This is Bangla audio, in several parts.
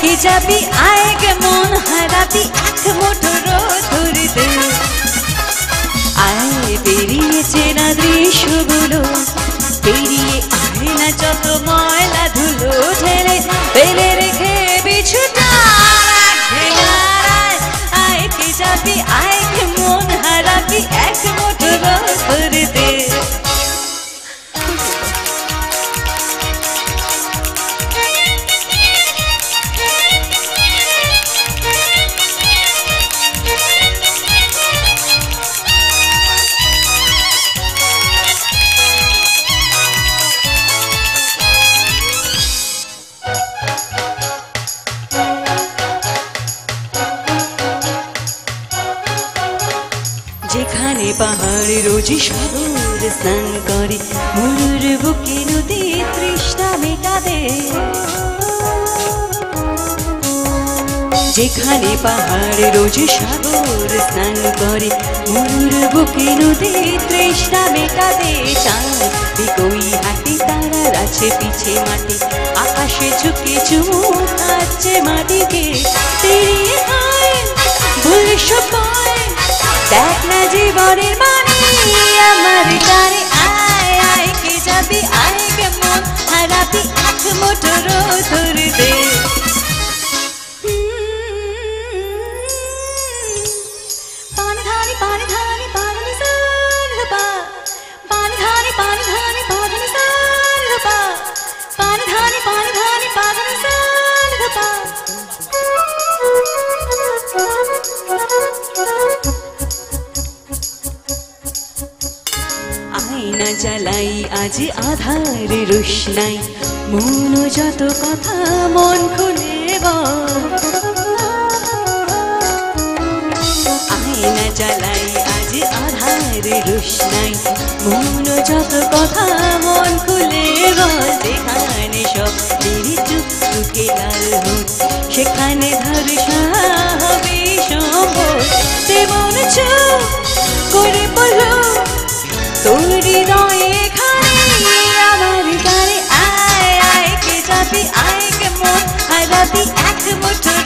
কে যাবি আয় গে মন হারাবি এক মুঠো ধরিতে আয় বেরিয়েছে না দৃশ্যগুলো পেরিয়ে আয় না যত ময়লা ধুলো ঢেলে ফেলে রেখে বিছুটা আয় কে যাবি আয় গে মন হারাবি এক মুঠো ধরিতে যেখানে পাহাড়ে রোজি সাগর স্নান করে মরুর বুকে নদী তৃষ্ণা মেটাবে যেখানে পাহাড়ে রোজি সাগর স্নান করে মরুর বুকে নদী তৃষ্ণা মেটাবে চাঁদ বিকই হাঁটি তারার আছে পিছে মাটি আকাশে ঝুঁকে চুমুক খাচ্ছে মাটিকে তেরিয়ে হয় ভুল সবাই দেখ না জীবনের মানে আমার গানে আয় আয় কে যাবি আয় গে মন হারাবি এক মুঠো ধরিতে পানি ধানি পানি ধানি পানি সারবা পানি ধানি পানি ধানি পানি সারবা পানি ধানি পানি ধানি পানি সারবা আয়না জ্বালাই আজ আধার রোশনাই মন যত কথা মন খুলে আয়না জ্বালাই আজ আধার রোশনাই মন যত কথা মন খুলে যেখানে সব টুকে লাল হোক সেখানে ধর্ষা হবে সম্ভব তেমন চোখ করে বলো তোর হৃদয়ে এখানে আমার গানে আয় আয় কে যাবি আয় গে মন হারাবি এক মুঠো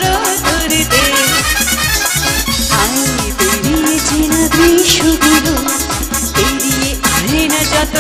ধরিতে আয় বেরিয়েছে না দৃশ্যগুলো পেরিয়ে আয় না যত